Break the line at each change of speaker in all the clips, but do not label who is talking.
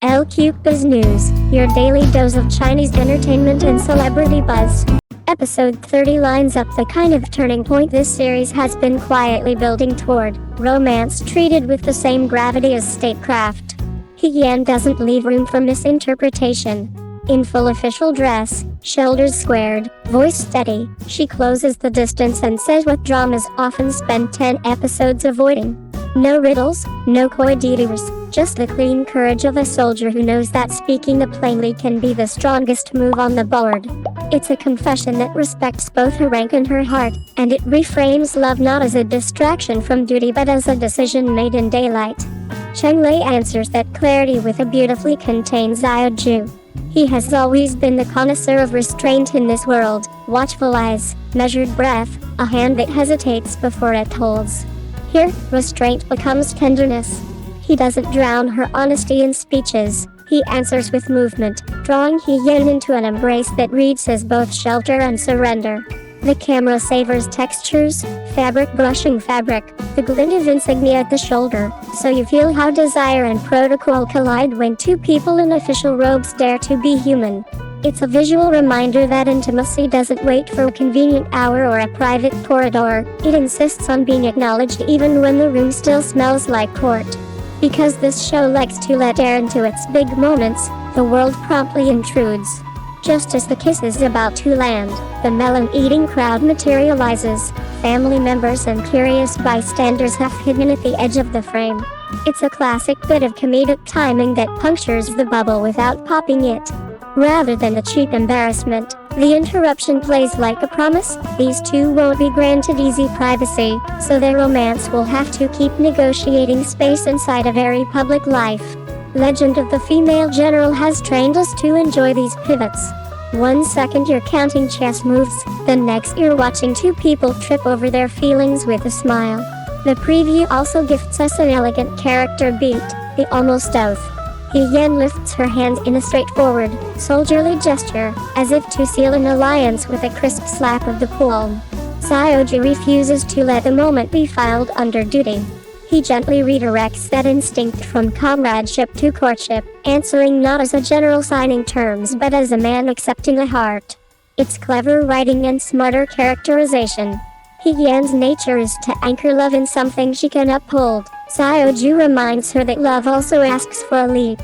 LQ Biz News, your daily dose of Chinese entertainment and celebrity buzz. Episode 30 lines up the kind of turning point this series has been quietly building toward. Romance treated with the same gravity as statecraft. He Yan doesn't leave room for misinterpretation. In full official dress, shoulders squared, voice steady, she closes the distance and says what dramas often spend 10 episodes avoiding. No riddles, no coy detours, just the clean courage of a soldier who knows that speaking it plainly can be the strongest move on the board. It's a confession that respects both her rank and her heart, and it reframes love not as a distraction from duty but as a decision made in daylight. Cheng Lei answers that clarity with a beautifully contained Xiao Jue. He has always been the connoisseur of restraint in this world, watchful eyes, measured breath, a hand that hesitates before it holds. Here, restraint becomes tenderness. He doesn't drown her honesty in speeches. He answers with movement, drawing He Yan into an embrace that reads as both shelter and surrender. The camera savors textures, fabric brushing fabric, the glint of insignia at the shoulder, so you feel how desire and protocol collide when two people in official robes dare to be human. It's a visual reminder that intimacy doesn't wait for a convenient hour or a private corridor, it insists on being acknowledged even when the room still smells like court. Because this show likes to let air into its big moments, the world promptly intrudes. Just as the kiss is about to land, the melon-eating crowd materializes, family members and curious bystanders half hidden at the edge of the frame. It's a classic bit of comedic timing that punctures the bubble without popping it. Rather than a cheap embarrassment, the interruption plays like a promise. These two won't be granted easy privacy, so their romance will have to keep negotiating space inside a very public life. Legend of the Female General has trained us to enjoy these pivots. 1 second you're counting chess moves, the next you're watching two people trip over their feelings with a smile. The preview also gifts us an elegant character beat, the almost oath. He Yan lifts her hands in a straightforward, soldierly gesture, as if to seal an alliance with a crisp slap of the palm. Xiao Jue refuses to let the moment be filed under duty. He gently redirects that instinct from comradeship to courtship, answering not as a general signing terms but as a man accepting a heart. It's clever writing and smarter characterization. He Yan's nature is to anchor love in something she can uphold. Xiao Jue reminds her that love also asks for a leap.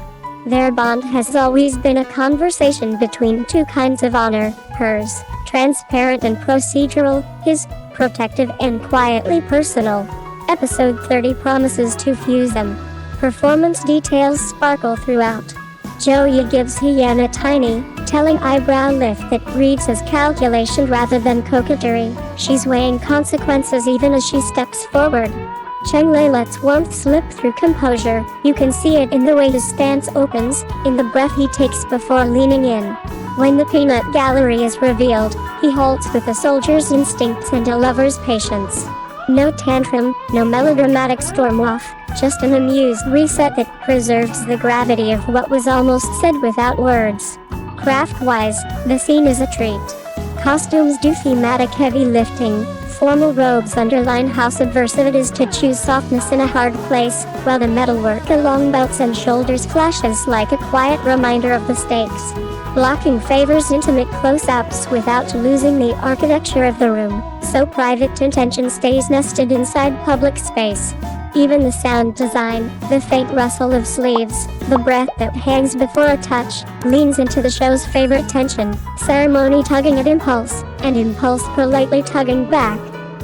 Their bond has always been a conversation between two kinds of honor, hers, transparent and procedural, his, protective and quietly personal. Episode 30 promises to fuse them. Performance details sparkle throughout. Zhou Ye gives He Yan a tiny, telling eyebrow lift that reads as calculation rather than coquetry. She's weighing consequences even as she steps forward. Cheng Lei lets warmth slip through composure. You can see it in the way his stance opens, in the breath he takes before leaning in. When the peanut gallery is revealed, he halts with a soldier's instincts and a lover's patience. No tantrum, no melodramatic storm-off, just an amused reset that preserves the gravity of what was almost said without words. Craft-wise, the scene is a treat. Costumes do thematic heavy lifting. Formal robes underline how subversive it is to choose softness in a hard place, while the metalwork along belts and shoulders flashes like a quiet reminder of the stakes. Blocking favors intimate close-ups without losing the architecture of the room, so private intention stays nested inside public space. Even the sound design, the faint rustle of sleeves, the breath that hangs before a touch, leans into the show's favorite tension, ceremony tugging at impulse, and impulse politely tugging back.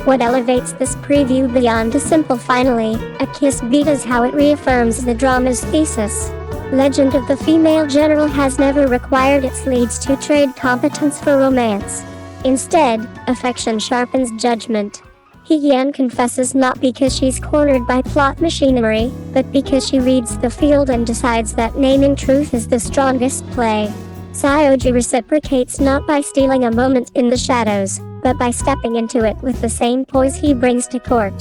What elevates this preview beyond a simple finally, a kiss beat is how it reaffirms the drama's thesis. Legend of the Female General has never required its leads to trade competence for romance. Instead, affection sharpens judgment. He Yan confesses not because she's cornered by plot machinery, but because she reads the field and decides that naming truth is the strongest play. Xiao Jue reciprocates not by stealing a moment in the shadows, but by stepping into it with the same poise he brings to court.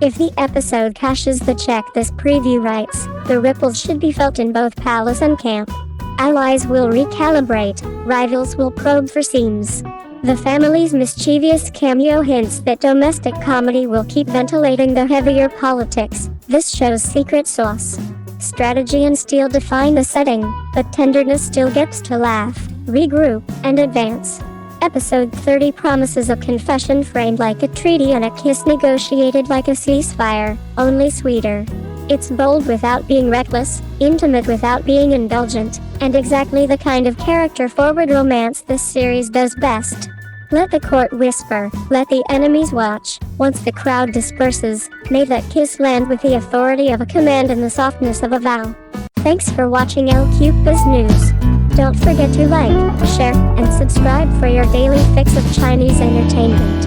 If the episode cashes the check this preview writes, the ripples should be felt in both palace and camp. Allies will recalibrate, rivals will probe for seams. The family's mischievous cameo hints that domestic comedy will keep ventilating the heavier politics, this show's secret sauce. Strategy and steel define the setting, but tenderness still gets to laugh, regroup, and advance. Episode 30 promises a confession framed like a treaty and a kiss negotiated like a ceasefire, only sweeter. It's bold without being reckless, intimate without being indulgent, and exactly the kind of character-forward romance this series does best. Let the court whisper, let the enemies watch. Once the crowd disperses, may that kiss land with the authority of a command and the softness of a vow. Thanks for watching El Cupa's News. Don't forget to like, share, and subscribe for your daily fix of Chinese entertainment.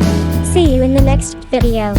See you in the next video.